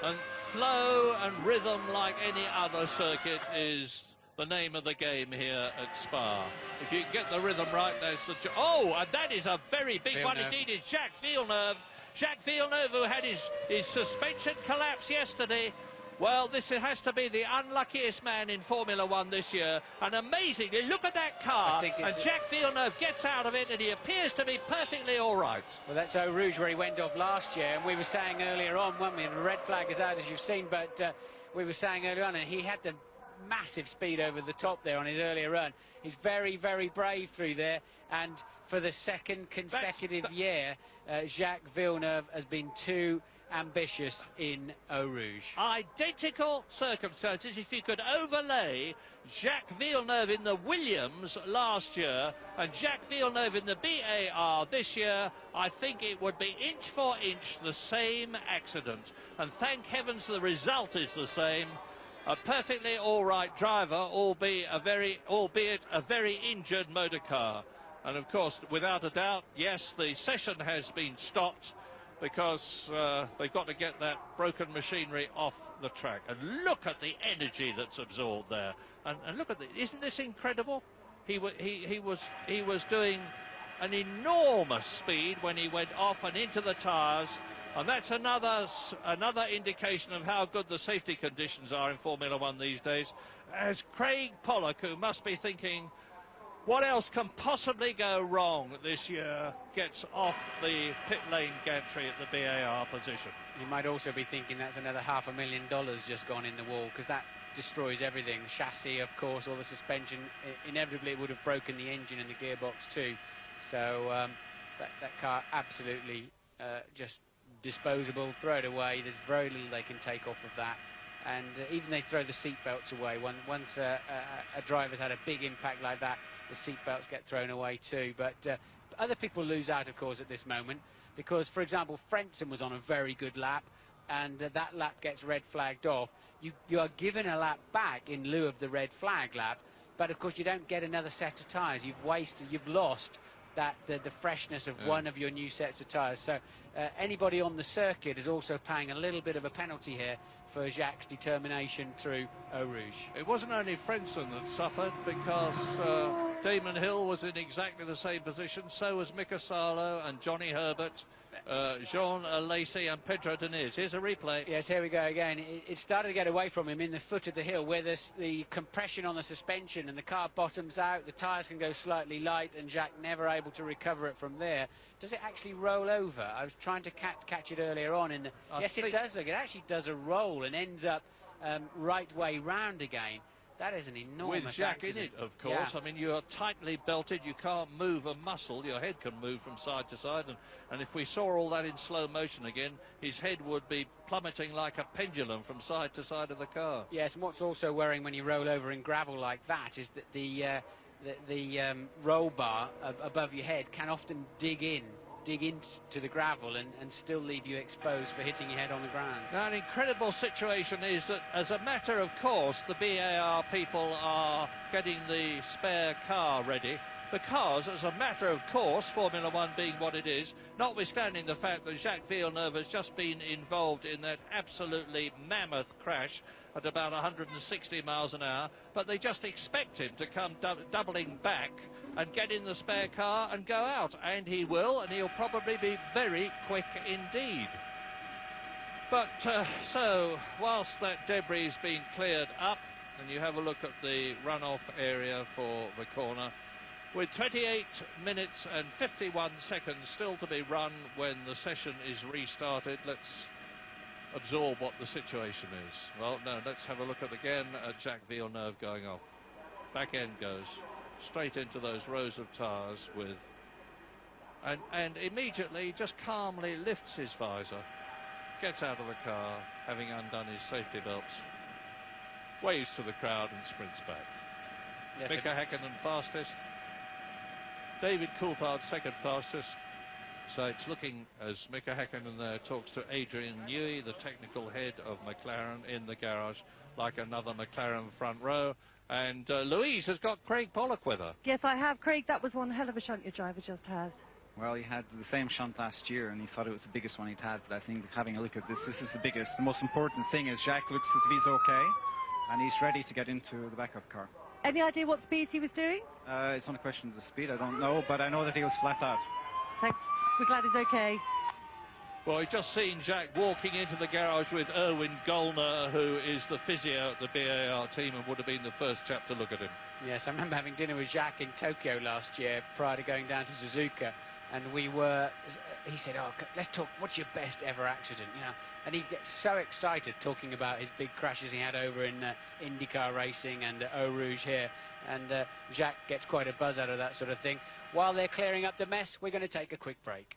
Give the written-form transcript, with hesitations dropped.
And flow and rhythm, like any other circuit, is the name of the game here at Spa. If you get the rhythm right, there's the... Oh, and that is a very big one indeed. It's Jacques Villeneuve. Jacques Villeneuve, who had his suspension collapse yesterday. Well, this has to be the unluckiest man in Formula One this year. And amazingly, look at that car. And Jacques Villeneuve gets out of it, and he appears to be perfectly all right. Well, that's Eau Rouge where he went off last year. And we were saying earlier on, weren't we? The red flag is out, as you've seen. But we were saying earlier on, and he had the massive speed over the top there on his earlier run. He's very, very brave through there. And for the second consecutive year, Jacques Villeneuve has been too ambitious in Eau Rouge. Identical circumstances. If you could overlay Jacques Villeneuve in the Williams last year and Jacques Villeneuve in the BAR this year, I think it would be inch for inch the same accident. And thank heavens the result is the same. A perfectly all right driver, albeit a very injured motor car. And of course, without a doubt, yes, the session has been stopped because they've got to get that broken machinery off the track. And look at the energy that's absorbed there. And look at the, isn't this incredible? He was doing an enormous speed when he went off and into the tyres. And that's another indication of how good the safety conditions are in Formula One these days. As Craig Pollock, who must be thinking, what else can possibly go wrong this year, gets off the pit lane gantry at the BAR position. You might also be thinking that's another $500,000 just gone in the wall, because that destroys everything. The chassis, of course, all the suspension. Inevitably, it would have broken the engine and the gearbox too. So that car absolutely just disposable. Throw it away. There's very little they can take off of that. And even they throw the seat belts away. Once a driver's had a big impact like that, the seat belts get thrown away too. But other people lose out, of course, at this moment, because, for example, Frentzen was on a very good lap, and that lap gets red flagged off. You are given a lap back in lieu of the red flag lap, but of course you don't get another set of tyres. You've lost the freshness of one of your new sets of tyres. So anybody on the circuit is also paying a little bit of a penalty here for Jacques' determination through Eau Rouge. It wasn't only Frentzen that suffered, because Damon Hill was in exactly the same position. So was Mika Salo and Johnny Herbert, Jean Lacey and Pedro Diniz. Here's a replay. Yes, here we go again. It started to get away from him in the foot of the hill, where the compression on the suspension and the car bottoms out, the tyres can go slightly light, and Jacques never able to recover it from there. Does it actually roll over? I was trying to catch it earlier on. Yes, it does. Look, it actually does a roll and ends up right way round again. That is an enormous with Jacques accident. in it, of course. Yeah. I mean, you're tightly belted. You can't move a muscle. Your head can move from side to side. And if we saw all that in slow motion again, his head would be plummeting like a pendulum from side to side of the car. Yes, and what's also worrying when you roll over in gravel like that is that the roll bar above your head can often dig into the gravel and still leave you exposed for hitting your head on the ground. Now, an incredible situation is that, as a matter of course, the BAR people are getting the spare car ready, because, as a matter of course, Formula One being what it is, notwithstanding the fact that Jacques Villeneuve has just been involved in that absolutely mammoth crash at about 160 miles an hour, but they just expect him to come doubling back and get in the spare car and go out. And he will, and he'll probably be very quick indeed. But so, whilst that debris is being cleared up, and you have a look at the runoff area for the corner, with 28 minutes and 51 seconds still to be run when the session is restarted, let's absorb what the situation is. Well, no, let's have a look again at Jacques Villeneuve going off. Back end goes straight into those rows of tyres with... And immediately just calmly lifts his visor, gets out of the car, having undone his safety belts, waves to the crowd and sprints back. Yes, Mika Häkkinen fastest. David Coulthard second fastest. So it's looking, as Mika Häkkinen there talks to Adrian Newey, the technical head of McLaren in the garage, like another McLaren front row. And Louise has got Craig Pollock with her. Yes, I have. Craig, that was one hell of a shunt your driver just had. Well, he had the same shunt last year, and he thought it was the biggest one he'd had. But I think having a look at this is the biggest. The most important thing is Jacques looks as if he's okay, and he's ready to get into the backup car. Any idea what speeds he was doing? It's not a question of the speed, I don't know, but I know that he was flat out. Thanks. We're glad he's okay. Well, we've just seen Jack walking into the garage with Erwin Gollner, who is the physio at the BAR team and would have been the first chap to look at him. Yes, I remember having dinner with Jacques in Tokyo last year prior to going down to Suzuka, and he said, oh, let's talk, what's your best ever accident, you know? And he gets so excited talking about his big crashes he had over in IndyCar racing and Eau Rouge here, and Jacques gets quite a buzz out of that sort of thing. While they're clearing up the mess, we're going to take a quick break.